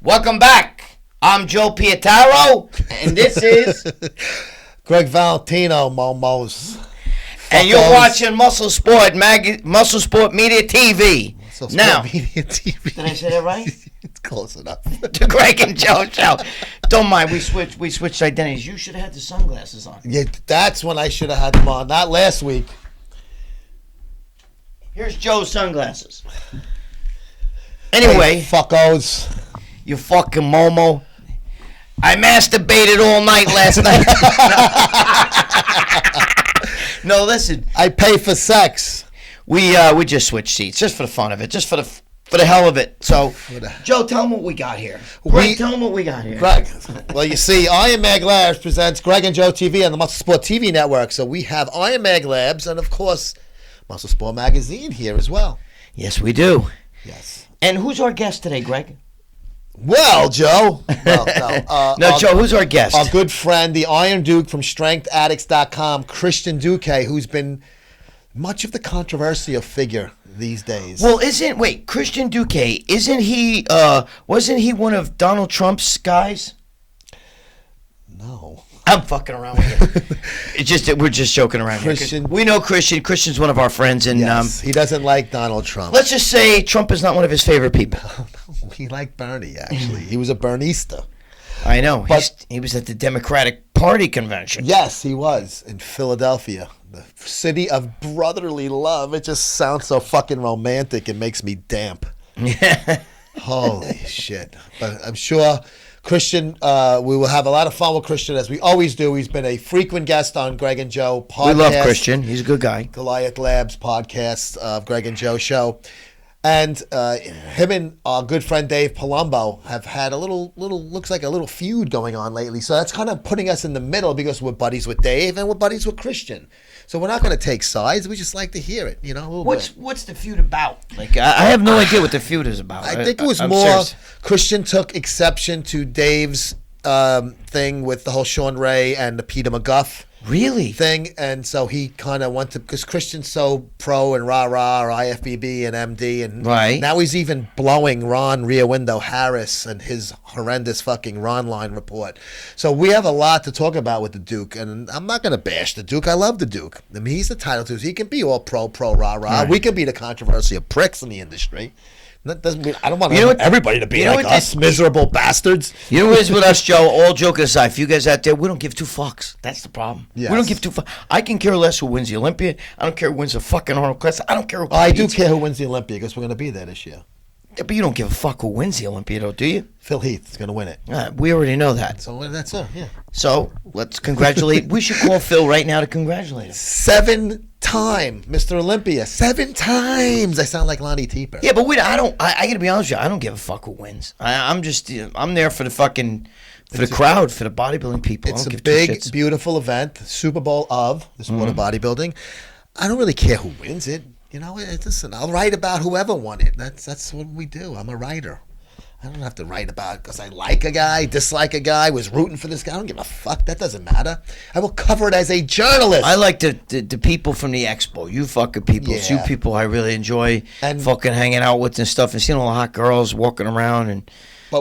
Welcome back. I'm Joe Pietaro, and this is Gregg Valentino, Momos. And you're watching Muscle Sport Media TV. Muscle Sport Now, Media TV. Did I say that right? It's close enough. The Gregg and Joe Show. Don't mind, we switched identities. You should have had the sunglasses on. Yeah, that's when I should have had them on. Not last week. Here's Joe's sunglasses. Anyway, hey, fuckos. You fucking Momo. I masturbated all night last night. No, listen. I pay for sex. We just switched seats, just for the fun of it, just for the hell of it. So, Joe, tell them what we got here. Greg, tell them what we got here. Greg, well, you see, Iron Mag Labs presents Gregg and Joe TV on the Muscle Sport TV network. So we have Iron Mag Labs and, of course, Muscle Sport Magazine here as well. Yes, we do. Yes. And who's our guest today, Greg? Well, Joe. Well, no, Joe, who's our guest? Our good friend, the Iron Duke from StrengthAddicts.com, Christian Duque, who's been much of the controversial figure these days. Well, Christian Duque, wasn't he one of Donald Trump's guys? No. I'm fucking around with you. We're just joking around Christian, here. We know Christian. Christian's one of our friends, and yes, he doesn't like Donald Trump. Let's just say Trump is not one of his favorite people. No, he liked Bernie, actually. He was a Bernista. I know. But he was at the Democratic Party convention. Yes, he was, in Philadelphia, the city of brotherly love. It just sounds so fucking romantic. It makes me damp. Holy shit. But I'm sure Christian, we will have a lot of fun with Christian, as we always do. He's been a frequent guest on Gregg and Joe podcast. We love Christian. He's a good guy. Goliath Labs podcast of Gregg and Joe show. And him and our good friend Dave Palumbo have had looks like a little feud going on lately. So that's kind of putting us in the middle, because we're buddies with Dave and we're buddies with Christian. So we're not going to take sides. We just like to hear it, you know. What's the feud about? Like, I have no idea what the feud is about. I think it was more serious. Christian took exception to Dave's thing with the whole Sean Ray and the Peter McGuff thing, and so he kind of went to, because Christian's so pro and rah-rah or IFBB and MD, and now he's even blowing Ron Rear Window Harris and his horrendous fucking Ron Line report. So we have a lot to talk about with the Duke, and I'm not going to bash the Duke. I love the Duke. I mean, he's entitled to. He can be all pro, rah-rah. Right. We can be the controversial pricks in the industry. That doesn't mean I don't want everybody to be like us, miserable bastards. You know what it is with us, Joe? All joking aside, for you guys out there, we don't give two fucks. That's the problem. Yes. We don't give two fucks. I can care less who wins the Olympia. I don't care who wins the fucking Arnold Classic. I don't care who I do care who wins the Olympia, because we're going to be there this year. Yeah, but you don't give a fuck who wins the Olympia, though, do you? Phil Heath is going to win it. We already know that. So that's it, yeah. So let's congratulate. We should call Phil right now to congratulate him. 7-time Mr. Olympia. 7 times. I sound like Lonnie Teeper. Yeah, but I got to be honest with you. I don't give a fuck who wins. I'm there for the fucking, for the crowd, for the bodybuilding people. It's a big, beautiful event, Super Bowl of the sport of bodybuilding. I don't really care who wins it. You know, listen, I'll write about whoever won it. That's what we do. I'm a writer. I don't have to write about because I like a guy, dislike a guy, was rooting for this guy. I don't give a fuck. That doesn't matter. I will cover it as a journalist. I like the people from the expo. You fucking people. Yeah. You people I really enjoy fucking hanging out with and stuff, and seeing all the hot girls walking around and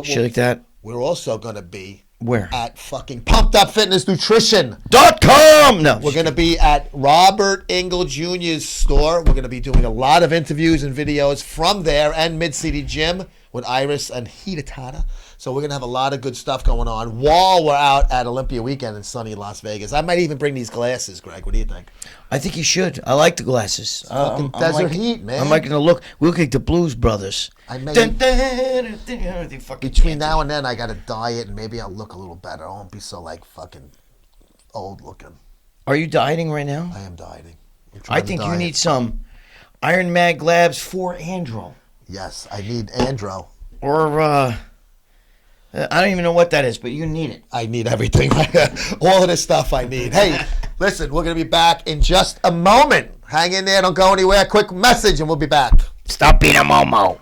shit like that. We're also going to be where? At fucking PumpedUpFitnessNutrition.com. No. We're going to be at Robert Engel Jr.'s store. We're going to be doing a lot of interviews and videos from there and Mid-City Gym with Iris and Hidatata. So we're going to have a lot of good stuff going on while we're out at Olympia weekend in sunny Las Vegas. I might even bring these glasses, Greg. What do you think? I think you should. I like the glasses. Fucking desert heat, man. I'm liking the look. We look like the Blues Brothers. Between now and then, I got to diet, and maybe I'll look a little better. I won't be so, like, fucking old looking. Are you dieting right now? I am dieting. I think you need some Iron Mag Labs for Andro. Yes, I need Andro. Or, I don't even know what that is, but you need it. I need everything. All of this stuff I need. Hey, listen, we're going to be back in just a moment. Hang in there. Don't go anywhere. Quick message, and we'll be back. Stop being a Momo.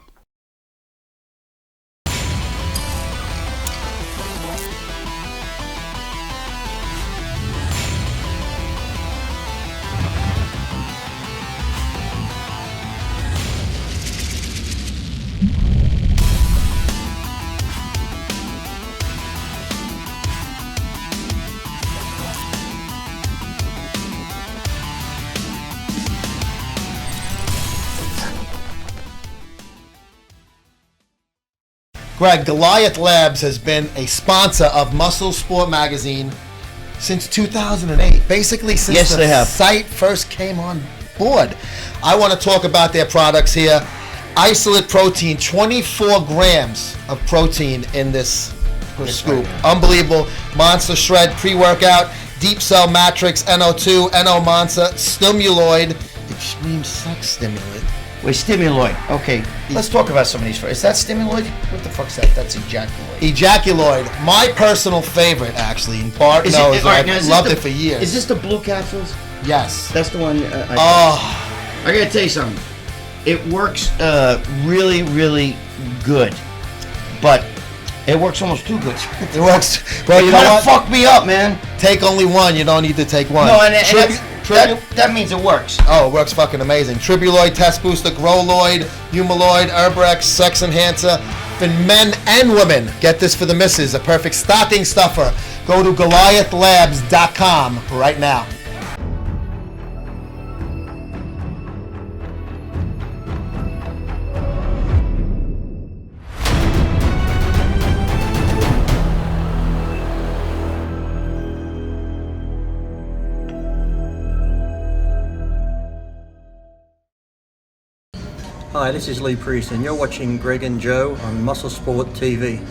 Greg, Goliath Labs has been a sponsor of Muscle Sport Magazine since 2008. Basically, since the site first came on board. I want to talk about their products here. Isolate Protein, 24 grams of protein in this scoop. Unbelievable. Monster Shred pre-workout, Deep Cell Matrix, NO2, NO Monster, Stimuloid, Extreme Sex Stimulant. Wait, Stimuloid. Okay, let's talk about some of these first. Is that Stimuloid? What the fuck's that? That's Ejaculoid. Ejaculoid, my personal favorite, actually. And Bart knows I've loved it for years. Is this the blue capsules? Yes. That's the one. I gotta tell you something. It works really, really good, but it works almost too good. It works. Bro, you know what? Fuck me up, man. Take only one. You don't need to take one. No, and that means it works. Oh, it works fucking amazing. Tribuloid, Test Booster, Growloid, Humaloid, Herbrex, Sex Enhancer, for men and women. Get this for the missus, a perfect stocking stuffer. Go to GoliathLabs.com right now. Hi, this is Lee Priest, and you're watching Greg and Joe on Muscle Sport TV.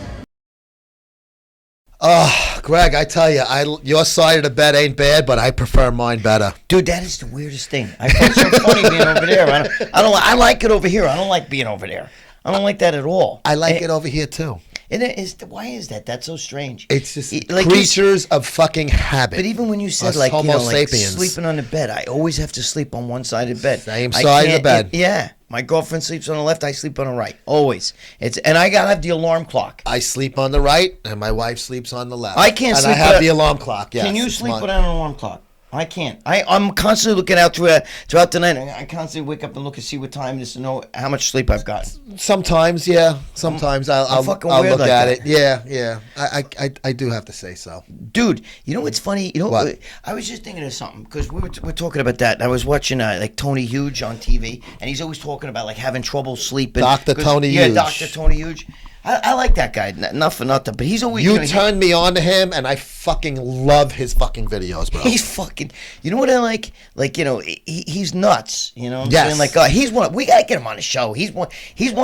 Greg, I tell you, your side of the bed ain't bad, but I prefer mine better. Dude, that is the weirdest thing. I find it so funny being over there. I like it over here. I don't like being over there. I don't like that at all. I like it over here too. And why is that? That's so strange. It's just creatures of fucking habit. But even when you said Homo sapiens. Sleeping on the bed, I always have to sleep on one side of the bed. Same side of the bed. Yeah. My girlfriend sleeps on the left, I sleep on the right. Always. And I gotta have the alarm clock. I sleep on the right, and my wife sleeps on the left. I can't sleep. And I have the alarm clock. Yes, can you sleep without an alarm clock? I can't. I'm constantly looking out throughout the night. I constantly wake up and look and see what time it is to know how much sleep I've got. Sometimes, yeah. Sometimes I'll look like at it. Yeah. I do have to say so. Dude, you know what's funny? You know what? I was just thinking of something because we're talking about that. I was watching like Tony Huge on TV, and he's always talking about like having trouble sleeping. Dr. Tony Huge. Yeah, Dr. Tony Huge. I like that guy. Not for nothing, but he's always. You turned me on to him, and I fucking love his fucking videos, bro. He's fucking. You know what I like? Like, you know, he's nuts. You know what I'm yes. saying? Like, he's one. We gotta get him on the show. He's one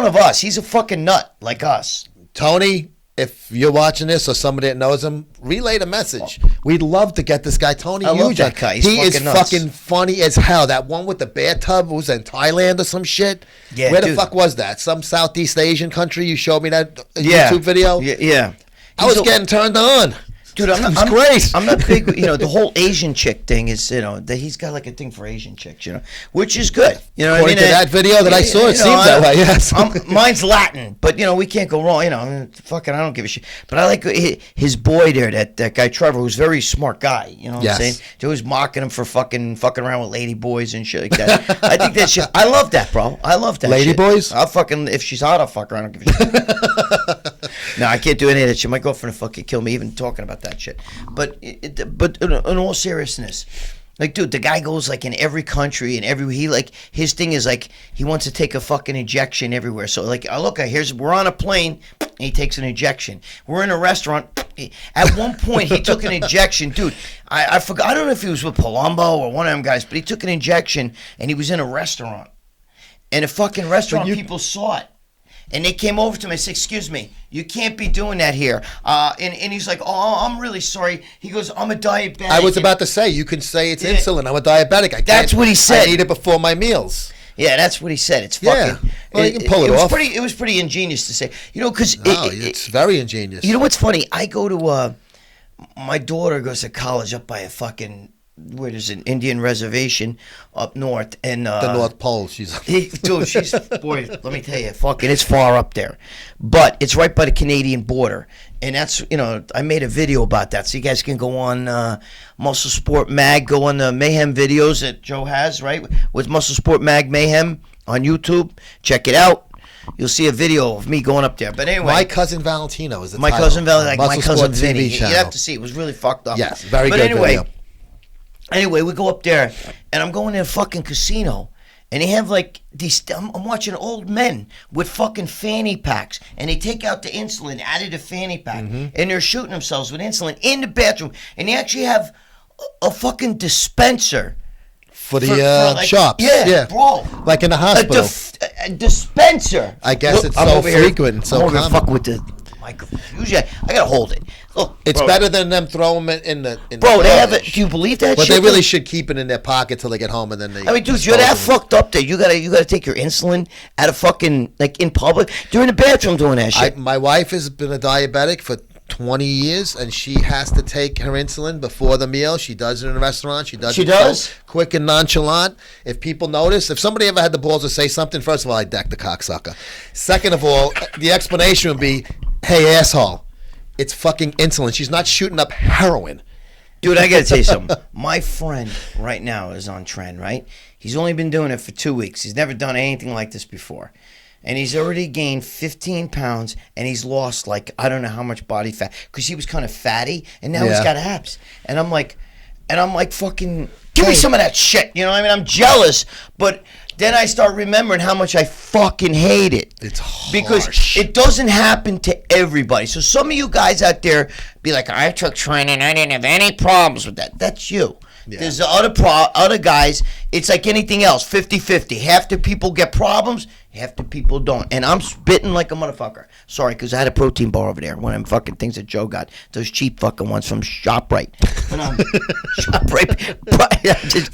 of us. He's a fucking nut like us. Tony, if you're watching this or somebody that knows him, relay the message. We'd love to get this guy, Tony Huge. I love that guy. He is fucking funny as hell. That one with the bathtub was in Thailand or some shit. Yeah, where the fuck was that? Some Southeast Asian country? You showed me that YouTube video? Yeah. I was getting turned on. Dude, I'm great. I'm not big. You know, the whole Asian chick thing is, you know, that he's got like a thing for Asian chicks, you know, which is good. You know, according to that video that I saw, it seems that way. Yes, mine's Latin, but you know, we can't go wrong. You know, I mean, fucking, I don't give a shit. But I like his boy there, that guy Trevor, who's a very smart guy. You know what I'm saying? He was mocking him for fucking around with lady boys and shit like that. I think that shit. I love that, bro. I love that. Lady boys? I'll fucking, if she's hot, I'll fuck her. I don't give a shit. No, I can't do any of that shit. My girlfriend would fucking kill me even talking about that shit. But in all seriousness, like, dude, the guy goes like in every country and his thing is like he wants to take a fucking injection everywhere. So like, we're on a plane, and he takes an injection. We're in a restaurant. At one point, he took an injection, dude. I forgot. I don't know if he was with Palumbo or one of them guys, but he took an injection and he was in a restaurant, and the fucking restaurant people saw it. And they came over to him and said, "Excuse me, you can't be doing that here." And he's like, "Oh, I'm really sorry." He goes, "I'm a diabetic." I was about to say, you can say it's insulin. I'm a diabetic. That's what he said. I eat it before my meals. Yeah, that's what he said. It's fucking. Well, you can pull it off. It was pretty ingenious to say. You know, because it's very ingenious. You know what's funny? I go to my daughter goes to college up by a fucking. Where there's an Indian reservation up north, and the North Pole. Dude, she's boy. Let me tell you, fucking, it's far up there, but it's right by the Canadian border, and that's, you know, I made a video about that, so you guys can go on Muscle Sport Mag, go on the Mayhem videos that Joe has, right, with Muscle Sport Mag Mayhem on YouTube. Check it out. You'll see a video of me going up there. But anyway, My Cousin Valentino is the my title. cousin Valentino, like my cousin TV Vinny. channel. You have to see. It was really fucked up. Yes, very but good anyway, video. Anyway, we go up there, and I'm going to a fucking casino, And they have like these. I'm watching old men with fucking fanny packs, and they take out the insulin out of the fanny pack, and they're shooting themselves with insulin in the bathroom, and they actually have a fucking dispenser for the shops. Yeah, bro. Like in the hospital. A dispenser. I guess it's so frequent, so common. Fuck with the microphone. Usually, I gotta hold it. Look, it's bro, better than them throwing it in the. Bro, they have it. Do you believe that? But shit, they really should keep it in their pocket till they get home, and then they. I mean, dude, you're that fucked up there. You gotta take your insulin out of fucking like in public. You're in the bathroom doing that shit. My wife has been a diabetic for 20 years, and she has to take her insulin before the meal. She does it in a restaurant. She does so quick and nonchalant. If people notice, if somebody ever had the balls to say something, first of all, I deck the cocksucker. Second of all, the explanation would be, hey, asshole, it's fucking insulin. She's not shooting up heroin. Dude, I gotta tell you something. My friend right now is on trend, right? He's only been doing it for 2 weeks. He's never done anything like this before. And he's already gained 15 pounds, and he's lost, like, I don't know how much body fat. Because he was kind of fatty, and now he's got abs. And I'm like, fucking, give me some of that shit. You know what I mean? I'm jealous, but then I start remembering how much I fucking hate it. It's harsh. Because it doesn't happen to everybody. So some of you guys out there be like, I took training, I didn't have any problems with that. That's you. Yeah. There's other guys, it's like anything else, 50-50. Half the people get problems, half the people don't. And I'm spitting like a motherfucker. Sorry, because I had a protein bar over there. One of them fucking things that Joe got. Those cheap fucking ones from ShopRite. ShopRite.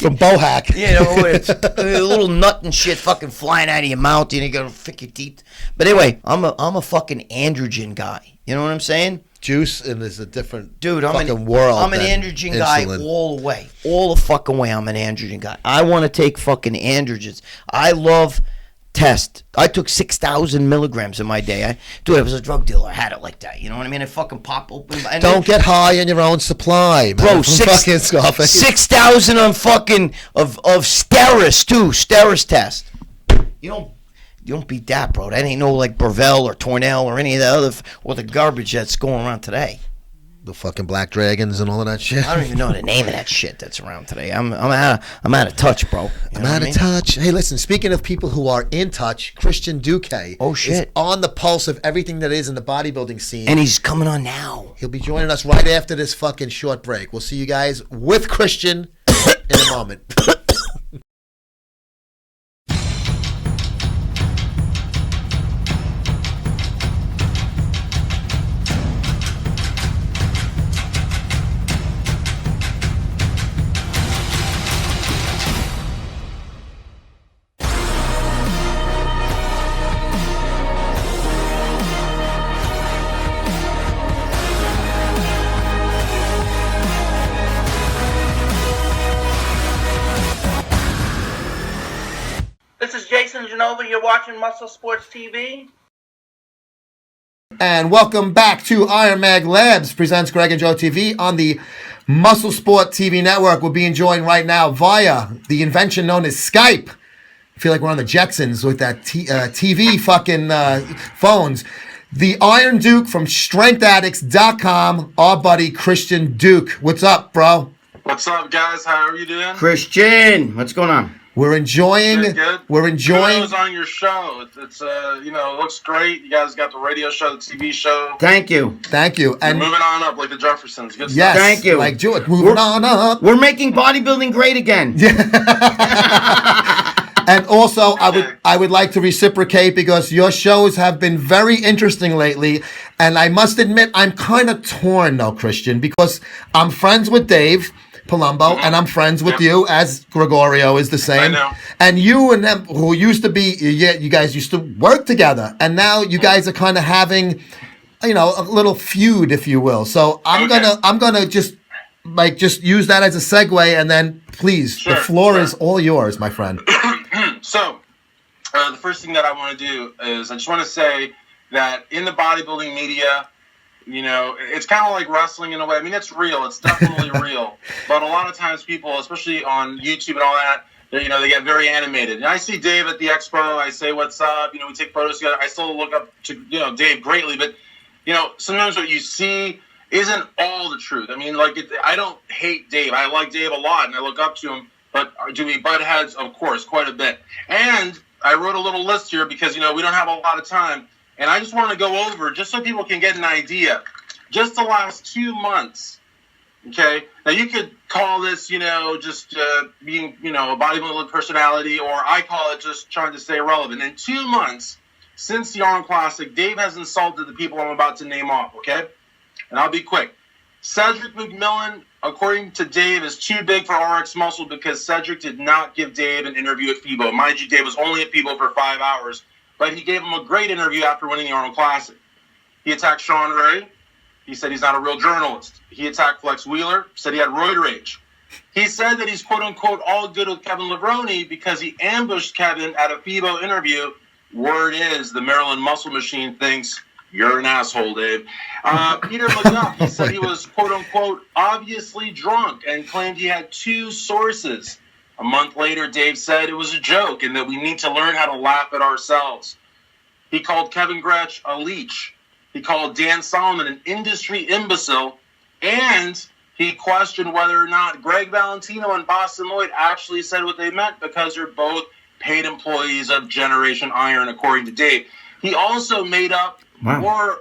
From Bohack. You know, it's a little nut and shit fucking flying out of your mouth. And you got to pick your teeth. But anyway, I'm a fucking androgen guy. You know what I'm saying? Juice, and there's a different fucking world. I'm an androgen guy all the way. All the fucking way I'm an androgen guy. I want to take fucking androgens. I love test. I took 6,000 milligrams in my day. I was a drug dealer. I had it like that. You know what I mean? I fucking pop open. Don't get high on your own supply, man. Bro, 6,000 on fucking of Steris too. Steris test. You don't beat that, bro. That ain't no like Burvell or Tornell or any of the other or the garbage that's going around today. The fucking Black Dragons and all of that shit. I don't even know the name of that shit that's around today. I'm out of touch, bro. I'm out of touch. Hey, listen. Speaking of people who are in touch, Christian Duque. Oh shit! Is on the pulse of everything that is in the bodybuilding scene, and he's coming on now. He'll be joining us right after this fucking short break. We'll see you guys with Christian in a moment. This is Jason Genova. You're watching Muscle Sports TV. And welcome back to Iron Mag Labs presents Gregg and Joe TV on the Muscle Sport TV network. We're being joined right now via the invention known as Skype. I feel like we're on the Jetsons with that TV fucking phones. The Iron Duke from StrengthAddicts.com, our buddy Christian Duke. What's up, bro? What's up, guys? How are you doing? Christian, what's going on? We're enjoying. Good. We're enjoying. Kudos on your show. It's it looks great. You guys got the radio show, the TV show. Thank you. Thank you. And moving on up like the Jeffersons. Good yes, stuff. Thank you. Like George, moving on up. We're making bodybuilding great again. And also, I would like to reciprocate because your shows have been very interesting lately. And I must admit, I'm kind of torn though, Christian, because I'm friends with Dave Palumbo, and I'm friends with you, as Gregorio is the same. I know. And you and them, who used to be, you guys used to work together, and now you guys are kind of having, a little feud, if you will. So I'm gonna just use that as a segue, and then please, the floor is all yours, my friend. So, the first thing that I want to do is I just want to say that in the bodybuilding media, it's kind of like wrestling in a way. I mean, it's real. It's definitely real. But a lot of times people, especially on YouTube and all that, they get very animated. And I see Dave at the expo. I say, what's up? We take photos together. I still look up to, Dave greatly. But, sometimes what you see isn't all the truth. I mean, I don't hate Dave. I like Dave a lot, and I look up to him. But do we butt heads? Of course, quite a bit. And I wrote a little list here because, we don't have a lot of time. And I just want to go over, just so people can get an idea, just the last 2 months, okay? Now, you could call this, just being, a bodybuilding personality, or I call it just trying to stay relevant. In 2 months, since the Arnold Classic, Dave has insulted the people I'm about to name off, okay? And I'll be quick. Cedric McMillan, according to Dave, is too big for RX Muscle because Cedric did not give Dave an interview at FIBO. Mind you, Dave was only at FIBO for 5 hours, but he gave him a great interview after winning the Arnold Classic. He attacked Sean Ray. He said he's not a real journalist. He attacked Flex Wheeler, said he had roid rage. He said that he's quote-unquote all good with Kevin Levrone because he ambushed Kevin at a FIBO interview. Word is the Maryland Muscle Machine thinks you're an asshole, Dave. Peter McGuff, he said he was quote-unquote obviously drunk and claimed he had 2 sources. A month later, Dave said it was a joke and that we need to learn how to laugh at ourselves. He called Kevin Gretsch a leech. He called Dan Solomon an industry imbecile. And he questioned whether or not Gregg Valentino and Boston Lloyd actually said what they meant because they're both paid employees of Generation Iron, according to Dave. He also made up, or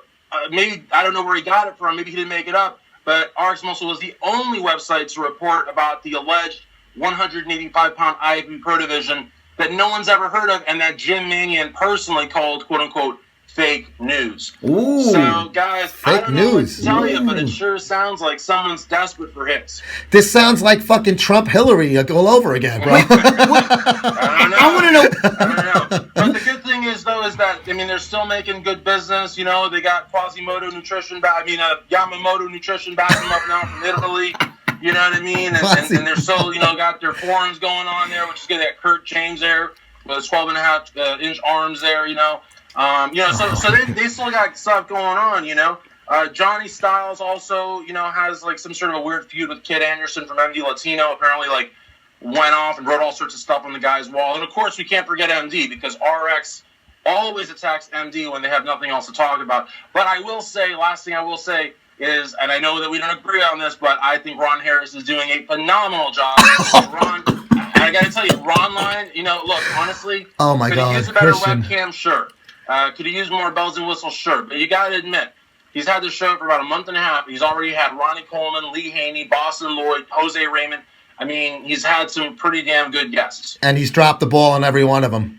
maybe, I don't know where he got it from, maybe he didn't make it up, but RX Muscle was the only website to report about the alleged 185-pound IFB Pro Division that no one's ever heard of and that Jim Manion personally called, quote-unquote, fake news. Ooh, so, guys, I don't know what to tell you, but Ooh. it sure sounds like someone's desperate for hits. This sounds like fucking Trump Hillary all over again, bro. I want to know. I don't know. But the good thing is, though, is that, they're still making good business. They got Quasimodo Nutrition, Yamamoto Nutrition backing them up now from Italy. You know what I mean? And they're still, got their forums going on there, which is good. They got Kurt James there with his 12.5-inch arms there, So they still got stuff going on, Johnny Styles also, has like some sort of a weird feud with Kid Anderson from MD Latino. Apparently, went off and wrote all sorts of stuff on the guy's wall. And of course, we can't forget MD because RX always attacks MD when they have nothing else to talk about. But I will say, last thing I will say is, and I know that we don't agree on this, but I think Ron Harris is doing a phenomenal job. Ron, I got to tell you, Ron Line, look, honestly, oh my could God, he use a better Christian. webcam? Sure. Could he use more bells and whistles? Sure. But you got to admit, he's had the show for about a month and a half. He's already had Ronnie Coleman, Lee Haney, Boston Lloyd, Jose Raymond. He's had some pretty damn good guests. And he's dropped the ball on every one of them.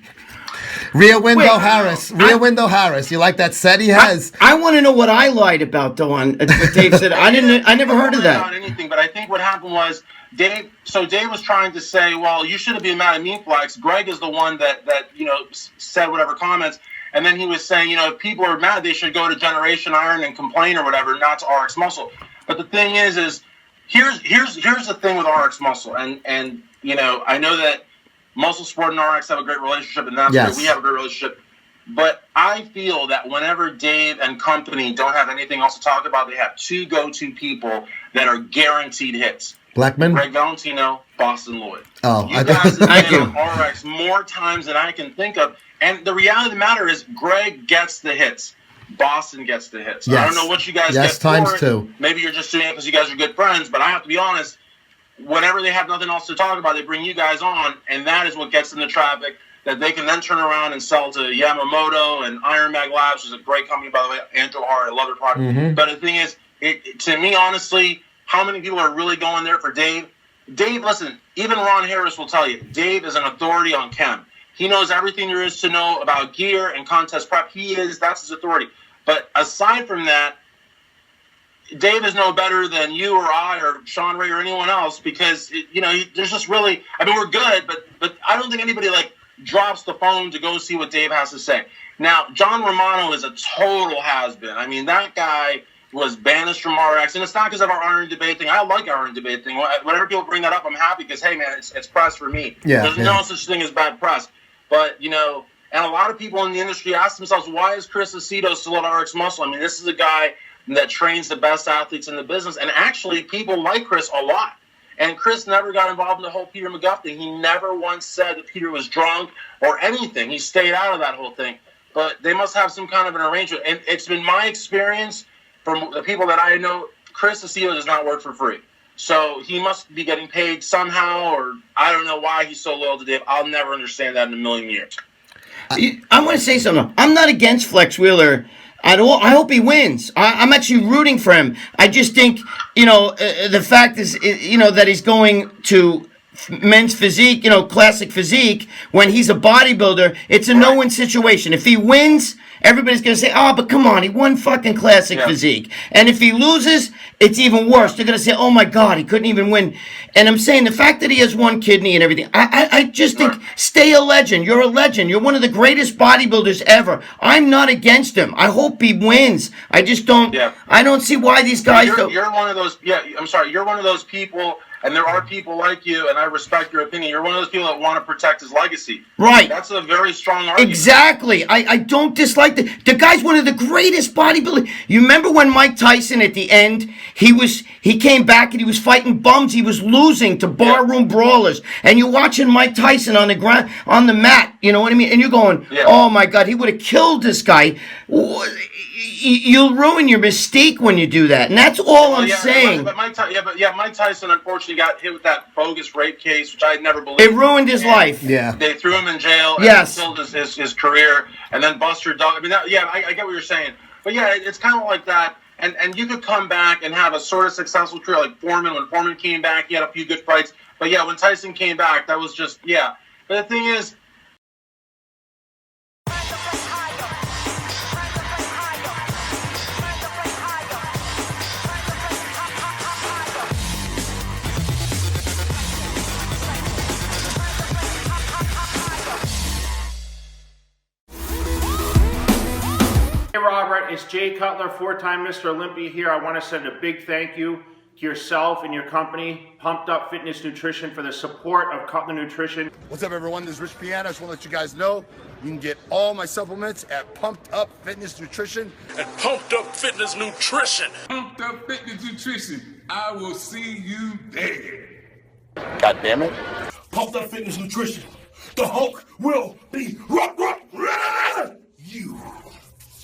Rear Window Harris. You like that set he has? I want to know what I lied about, though, on what Dave said. I never heard of that. Not anything, but I think what happened was Dave was trying to say, well, you shouldn't be mad at me, Flex. Greg is the one that said whatever comments. And then he was saying, if people are mad, they should go to Generation Iron and complain or whatever, not to RX Muscle. But the thing is here's the thing with RX Muscle. And I know that Muscle Sport and RX have a great relationship, and that's great. We have a great relationship. But I feel that whenever Dave and company don't have anything else to talk about, they have 2 go-to people that are guaranteed hits. Blackman? Gregg Valentino, Boston Lloyd. Oh, you guys have been on RX more times than I can think of. And the reality of the matter is Greg gets the hits. Boston gets the hits. Yes. I don't know what you guys get times for it. 2. Maybe you're just doing it because you guys are good friends, but I have to be honest, whenever they have nothing else to talk about, they bring you guys on, and that is what gets them the traffic that they can then turn around and sell to Yamamoto and Iron Mag Labs, which is a great company, by the way. Andrew Hart, I love their product. Mm-hmm. But the thing is, to me, honestly, how many people are really going there for Dave? Dave, listen, even Ron Harris will tell you, Dave is an authority on chem. He knows everything there is to know about gear and contest prep. That's his authority. But aside from that, Dave is no better than you or I or Sean Ray or anyone else because, there's just really, we're good, but I don't think anybody, drops the phone to go see what Dave has to say. Now, John Romano is a total has-been. That guy was banished from RX, and it's not because of our iron debate thing. I like our iron debate thing. Whenever people bring that up, I'm happy because, hey, man, it's press for me. Yeah, There's no such thing as bad press. But, and a lot of people in the industry ask themselves, why is Chris Aceto still at RX Muscle? This is a guy that trains the best athletes in the business, and actually people like Chris a lot. And Chris never got involved in the whole Peter McGuff thing. He never once said that Peter was drunk or anything. He stayed out of that whole thing. But they must have some kind of an arrangement. And it's been my experience from the people that I know, Chris Aceto does not work for free. So he must be getting paid somehow, or I don't know why he's so loyal to Dave. I'll never understand that in a million years. I want to say something. I'm not against Flex Wheeler at all. I hope he wins. I'm actually rooting for him. I just think, the fact is, that he's going to men's physique, classic physique, when he's a bodybuilder, it's a no-win situation. If he wins, everybody's going to say, oh, but come on, he won fucking classic physique. And if he loses, it's even worse. They're going to say, oh my God, he couldn't even win. And I'm saying the fact that he has one kidney and everything, I just think, stay a legend. You're a legend. You're one of the greatest bodybuilders ever. I'm not against him. I hope he wins. I just don't, I don't see why these guys don't. You're one of those, I'm sorry, you're one of those people. And there are people like you, and I respect your opinion. You're one of those people that want to protect his legicy. Right. That's a very strong argument. Exactly. I don't dislike the guy's one of the greatest bodybuilders. You remember when Mike Tyson at the end, he came back and he was fighting bums. He was losing to barroom brawlers. And you're watching Mike Tyson on the ground, on the mat, you know what I mean? And you're going, oh my God, he would have killed this guy. You'll ruin your mystique when you do that. And that's all I'm saying. But Mike Tyson unfortunately got hit with that bogus rape case, which I had never believed. It ruined his life. Yeah. They threw him in jail and killed his career. And then Buster Douglas. I mean, I get what you're saying. But yeah, it's kind of like that. And you could come back and have a sort of successful career like Foreman. When Foreman came back, he had a few good fights. But yeah, when Tyson came back, that was just, But the thing is, Hey Robert, it's Jay Cutler, four-time Mr. Olympia here. I want to send a big thank you to yourself and your company, Pumped Up Fitness Nutrition, for the support of Cutler Nutrition. What's up, everyone? This is Rich Piano. I just want to let you guys know you can get all my supplements at Pumped Up Fitness Nutrition. At Pumped Up Fitness Nutrition. Pumped Up Fitness Nutrition. I will see you there. God damn it. Pumped Up Fitness Nutrition. The Hulk will be you.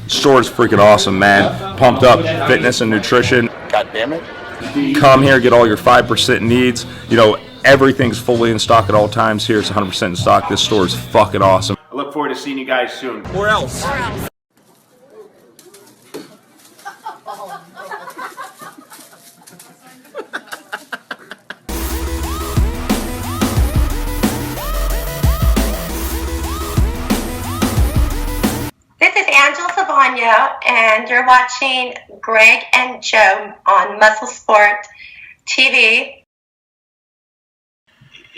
Store is freaking awesome, man. Pumped Up Fitness and Nutrition. God damn it. Come here, get all your 5% needs. Everything's fully in stock at all times here. It's 100% in stock. This store is fucking awesome. I look forward to seeing you guys soon. Where else? This is Angela Savagno, and you're watching Gregg and Joe on Muscle Sport TV.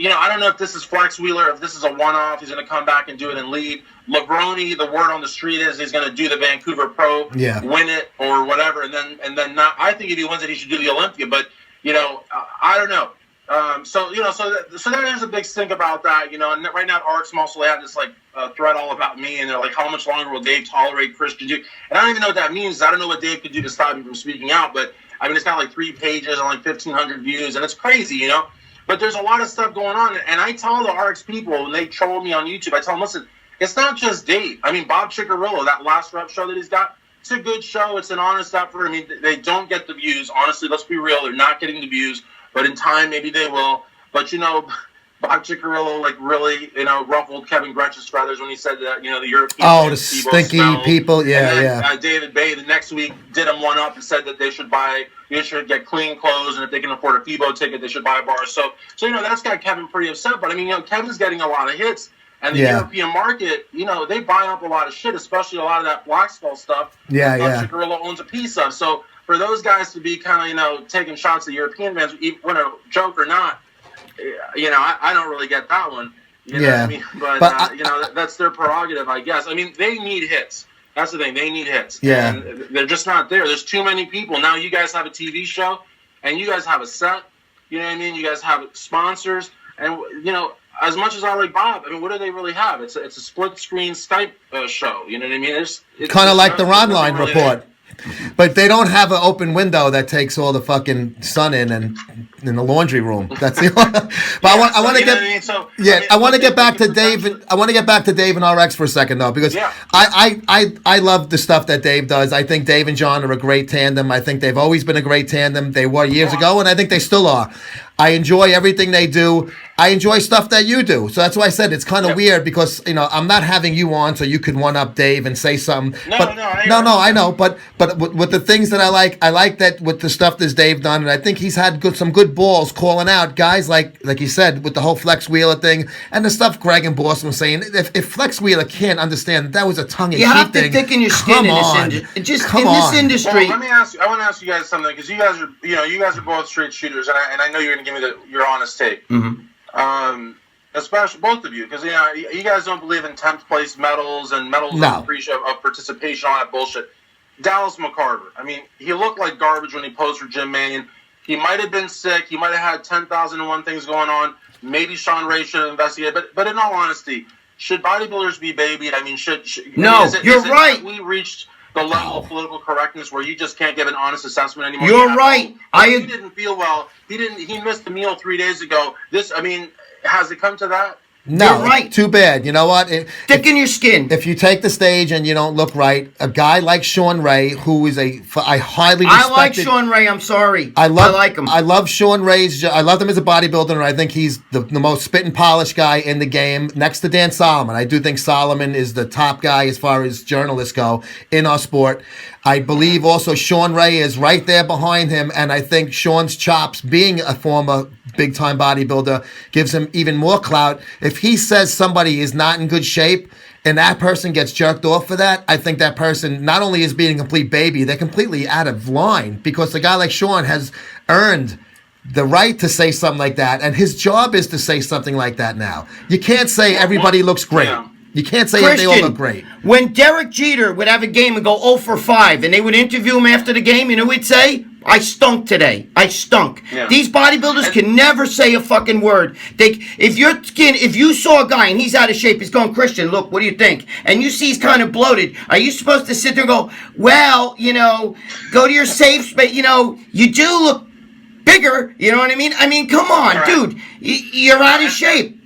I don't know if this is Flex Wheeler, if this is a one-off, he's going to come back and do it and leave. Lebroni, the word on the street is he's going to do the Vancouver Pro, win it or whatever, and then not. I think if he wins it, he should do the Olympia. But I don't know. So there's a big stink about that. And right now, Arts also had this thread all about me, and they're like, how much longer will Dave tolerate Christian Duque? And I don't even know what that means. I don't know what Dave could do to stop him from speaking out. But I mean, it's got like 3 pages and like 1,500 views, and it's crazy, But there's a lot of stuff going on, and I tell the RX people when they troll me on YouTube, I tell them, listen, it's not just Dave. I mean, Bob Ciccarello, that last rep show that he's got, it's a good show. It's an honest effort. I mean, they don't get the views. Honestly, let's be real. They're not getting the views, but in time, maybe they will. But, Bob Ciccarello, really, ruffled Kevin Gretsch's feathers when he said that, the European. Oh, the stinky people. Yeah, David Bay the next week did him one up and said that they should get clean clothes, and if they can afford a FIBO ticket, they should buy a bar. So that's got Kevin pretty upset. But I mean, Kevin's getting a lot of hits, and the European market, they buy up a lot of shit, especially a lot of that Black Skull stuff. Ciccarello owns a piece of. So for those guys to be kind of taking shots at European fans, win a joke or not, I don't really get that one. You know what I mean? But that's their prerogative, I guess. I mean, they need hits. That's the thing. They need hits. Yeah. And they're just not there. There's too many people. Now you guys have a TV show, and you guys have a set. You know what I mean? You guys have sponsors. And, as much as I like Bob, I mean, what do they really have? It's a split-screen Skype show. You know what I mean? It's kind of like the Ron Line Report. But they don't have an open window that takes all the fucking sun in the laundry room. That's the only. But I want to get I want to get back to Dave. I want to get back to Dave and RX for a second though, because I love the stuff that Dave does. I think Dave and John are a great tandem. I think they've always been a great tandem. They were years ago, and I think they still are. I enjoy everything they do. I enjoy stuff that you do. So that's why I said it's kind of weird because, I'm not having you on so you can one-up Dave and say something. I know. But with the things that I like that with the stuff that Dave done, and I think he's had some good balls calling out guys like you said, with the whole Flex Wheeler thing and the stuff Greg and Boston was saying. If Flex Wheeler can't understand that was a tongue-in-cheek thing. You have to thicken your skin in this industry. Well, let me ask you. I want to ask you guys something because you guys are both straight shooters, and I know you're going to give me your honest take. Mm-hmm. Especially both of you, because you guys don't believe in 10th place medals and medals of participation, all that bullshit. Dallas McCarver, I mean, he looked like garbage when he posed for Jim Mannion. He might have been sick. He might have had 10,001 things going on. Maybe Sean Ray should have investigated. But in all honesty, should bodybuilders be babied? I mean, you're right. Have we reached the level of political correctness where you just can't give an honest assessment anymore? You're right. He didn't feel well. He missed the meal 3 days ago. Has it come to that? No, you're right. Too bad. You know what? Thicken your skin. If you take the stage and you don't look right, a guy like Sean Ray, who is I highly respected. I like Sean Ray. I'm sorry. I like him. I love Sean Ray's. I love him as a bodybuilder, and I think he's the most spit and polish guy in the game, next to Dan Solomon. I do think Solomon is the top guy as far as journalists go in our sport. I believe also Sean Ray is right there behind him, and I think Sean's chops, being a former big-time bodybuilder, gives him even more clout. If he says somebody is not in good shape and that person gets jerked off for that, I think that person not only is being a complete baby, they're completely out of line, because a guy like Sean has earned the right to say something like that, and his job is to say something like that now. You can't say everybody looks great. Yeah. You can't say they all look great. When Derek Jeter would have a game and go 0 for 5, and they would interview him after the game, you know what he'd say? I stunk today. I stunk. Yeah. These bodybuilders can never say a fucking word. If you saw a guy and he's out of shape, he's going, Christian, look, what do you think? And you see he's kind of bloated. Are you supposed to sit there and go, well, go to your safe space, you do look bigger, you know what I mean? I mean, come on, dude. You're out of shape.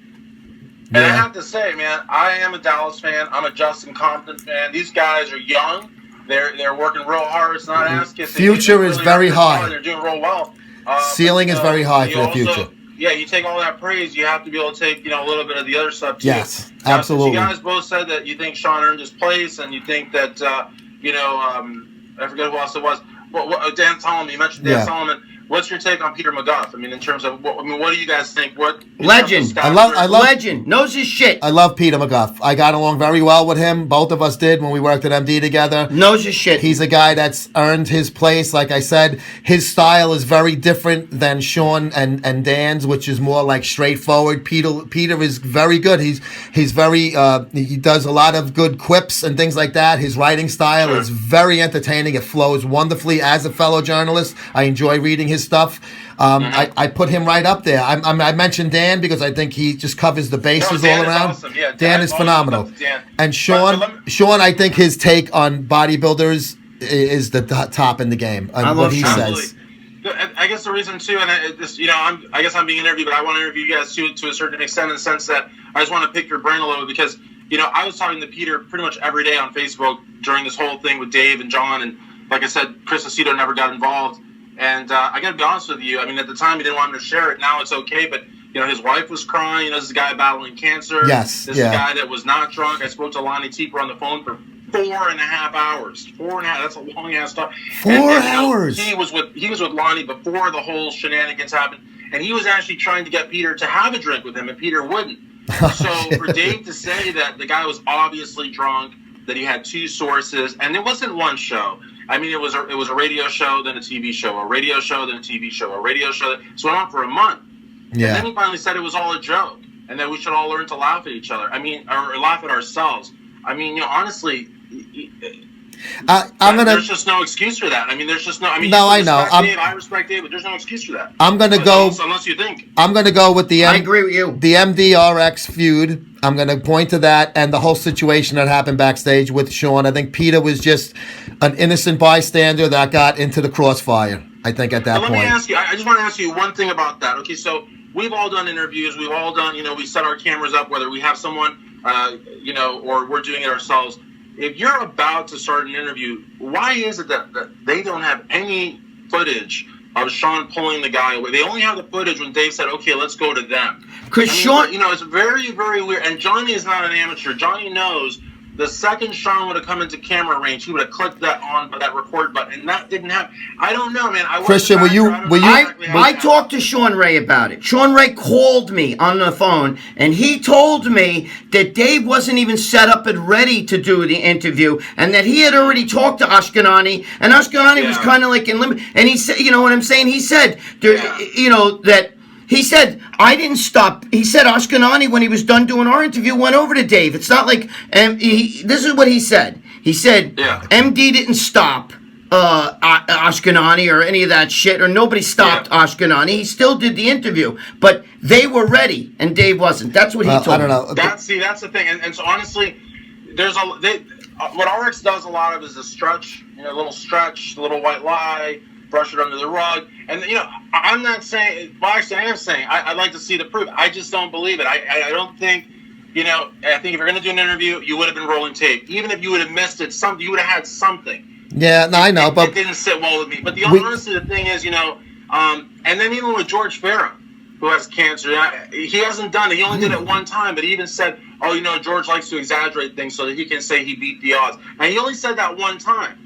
And I have to say, man, I am a Dallas fan. I'm a Justin Compton fan. These guys are young. They're working real hard. It's not ass kissing. Future is very high. They're doing real well. Ceiling is very high for the future. Yeah, you take all that praise, you have to be able to take a little bit of the other stuff too. Yes, absolutely. You guys both said that you think Sean earned his place, and you think that I forget who else it was. Dan Solomon. You mentioned Dan Solomon. What's your take on Peter McGuff? I mean, in terms of what do you guys think? Legend. I love legend. Knows his shit. I love Peter McGuff. I got along very well with him. Both of us did when we worked at MD together. Knows his shit. He's a guy that's earned his place. Like I said, his style is very different than Sean and Dan's, which is more like straightforward. Peter is very good. He's very he does a lot of good quips and things like that. His writing style is very entertaining. It flows wonderfully. As a fellow journalist, I enjoy reading his stuff. I put him right up there. I mentioned Dan because I think he just covers the bases all around. Awesome. Yeah, Dan is phenomenal. And Sean, I think his take on bodybuilders is the top in the game. On what he says. I guess the reason too, and I guess I'm being interviewed, but I want to interview you guys to a certain extent, in the sense that I just want to pick your brain a little bit, because I was talking to Peter pretty much every day on Facebook during this whole thing with Dave and John, and like I said, Chris Aceto never got involved. And I got to be honest with you. I mean, at the time, he didn't want him to share it. Now it's okay. But, his wife was crying. This is a guy battling cancer. Yes. This is a guy that was not drunk. I spoke to Lonnie Teeper on the phone for 4.5 hours. 4.5. That's a long-ass talk. 4 hours. He was with Lonnie before the whole shenanigans happened. And he was actually trying to get Peter to have a drink with him, and Peter wouldn't. So for Dave to say that the guy was obviously drunk, that he had two sources, and it wasn't one show. I mean, it was a radio show, then a TV show, a radio show, then a TV show, a radio show. So it went on for a month. Yeah. And then he finally said it was all a joke, and that we should all learn to laugh at each other. I mean, or laugh at ourselves. I mean, honestly, there's just no excuse for that. I mean, there's just no. I mean, no, I know. I respect Dave, but there's no excuse for that. I'm gonna go unless you think. I'm gonna go with the. I agree with you. The MDRX feud. I'm going to point to that and the whole situation that happened backstage with Sean. I think Peter was just an innocent bystander that got into the crossfire, I think, at that point. Let me ask you, I just want to ask you one thing about that. Okay, so we've all done interviews. We've all done, we set our cameras up, whether we have someone, or we're doing it ourselves. If you're about to start an interview, why is it that they don't have any footage of Sean pulling the guy away? They only have the footage when Dave said, okay, let's go to them. Because Sean... it's very, very weird. And Johnny is not an amateur. Johnny knows the second Sean would have come into camera range, he would have clicked that record button, and that didn't happen. I don't know, man. Christian, I talked to Sean Ray about it. Sean Ray called me on the phone, and he told me that Dave wasn't even set up and ready to do the interview, and that he had already talked to Ashkenani, and Ashkenani was kind of like in limit. And he said, you know what I'm saying? He said, that... He said, I didn't stop. He said Ashkenani, when he was done doing our interview, went over to Dave. It's not like, this is what he said. He said, MD didn't stop Ashkenani or any of that shit, or nobody stopped Ashkenani. He still did the interview, but they were ready, and Dave wasn't. That's what he told me. I don't know. That's the thing. And so honestly, what RX does a lot of is a stretch, a little stretch, a little white lie, brush it under the rug. And, I'm not saying, well, actually, I am saying, I'd like to see the proof. I just don't believe it. I don't think, I think if you're going to do an interview, you would have been rolling tape. Even if you would have missed it, you would have had something. Yeah, no, I know. But it didn't sit well with me. But honestly, the thing is, and then even with George Farah, who has cancer, he hasn't done it. He only did it one time, but he even said, George likes to exaggerate things so that he can say he beat the odds. And he only said that one time.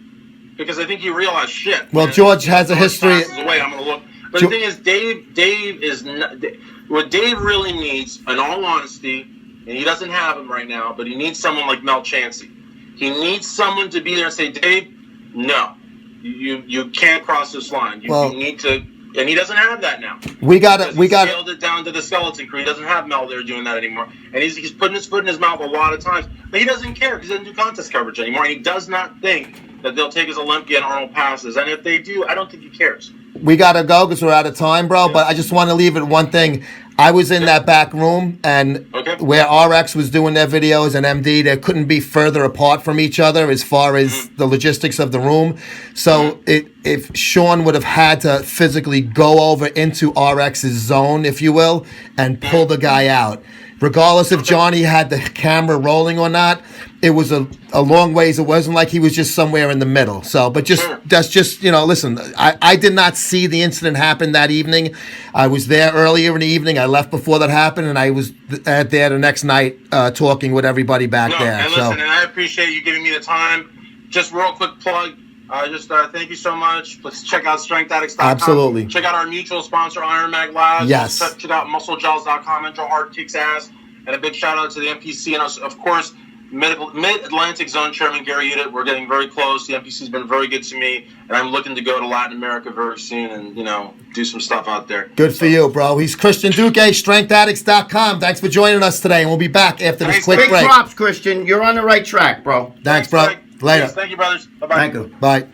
Because I think he realized shit. Well, George has a history. Away, I'm going to look. But the thing is, Dave is not. What Dave really needs, in all honesty, and he doesn't have him right now, but he needs someone like Mel Chansey. He needs someone to be there and say, Dave, no, you can't cross this line. You need to, and he doesn't have that now. We got scaled it down to the skeleton crew. He doesn't have Mel there doing that anymore, and he's putting his foot in his mouth a lot of times. But he doesn't care because he doesn't do contest coverage anymore, and he does not think that they'll take his Olympia and Arnold passes. And if they do, I don't think he cares. We got to go because we're out of time, bro. Yeah. But I just want to leave it one thing. I was in that back room, and where RX was doing their videos and MD, they couldn't be further apart from each other as far as the logistics of the room. So if Sean would have had to physically go over into RX's zone, if you will, and pull the guy out, regardless if Johnny had the camera rolling or not, it was a long ways. It wasn't like he was just somewhere in the middle. So, but that's just, listen, I did not see the incident happen that evening. I was there earlier in the evening. I left before that happened, and I was there the next night talking with everybody back there. And listen, and I appreciate you giving me the time. Just real quick plug. Thank you so much. Let's check out strengthaddicts.com. Absolutely. Check out our mutual sponsor, Iron Mag Labs. Yes. Check out musclegels.com. Andrew Hart kicks ass. And a big shout out to the MPC and, of course, Mid-Atlantic Zone Chairman Gary Udit. We're getting very close. The MPC's been very good to me, and I'm looking to go to Latin America very soon and, do some stuff out there. Good for you, bro. He's Christian Duque, strengthaddicts.com. Thanks for joining us today, and we'll be back after this quick break. Big props, Christian. You're on the right track, bro. Thanks, bro. Later. Thank you, brothers. Bye-bye. Thank you. Bye.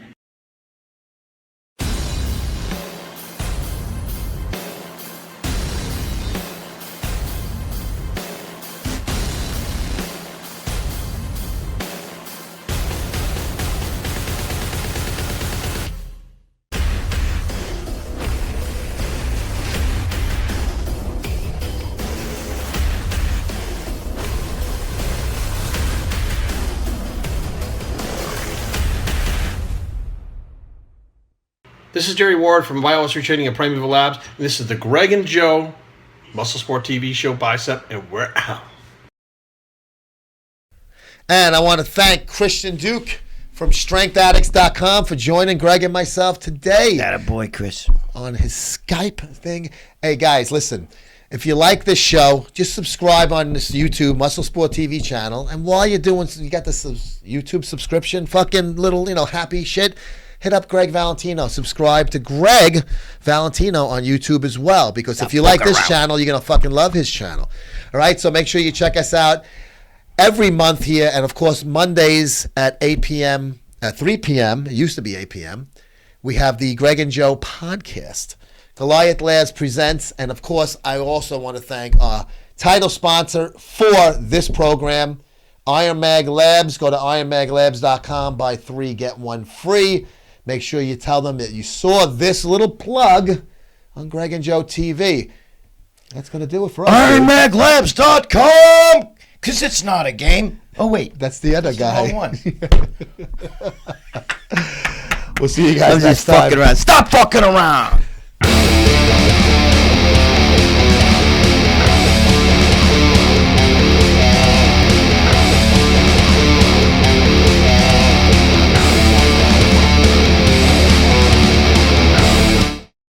This is Jerry Ward from Biohazard Training and Primeval Labs. And this is the Gregg and Joe Muscle Sport TV show Bicep, and we're out. And I want to thank Christian Duque from StrengthAddicts.com for joining Gregg and myself today. Attaboy, Chris. On his Skype thing. Hey, guys, listen. If you like this show, just subscribe on this YouTube Muscle Sport TV channel. And while you're doing, you got this YouTube subscription, fucking little, happy shit. Hit up Gregg Valentino. Subscribe to Gregg Valentino on YouTube as well. Because if you like this channel, you're going to fucking love his channel. All right? So make sure you check us out every month here. And, of course, Mondays at 8 p.m., at 3 p.m., it used to be 8 p.m., we have the Gregg and Joe podcast. Goliath Labs presents. And, of course, I also want to thank our title sponsor for this program. Iron Mag Labs. Go to ironmaglabs.com. Buy 3, get 1 free. Make sure you tell them that you saw this little plug on Gregg and Joe TV. That's going to do it for us. IronMagLabs.com, because it's not a game. Oh, wait. That's the other guy. The wrong one. We'll see you guys I'm next just fucking time. around. Stop fucking around.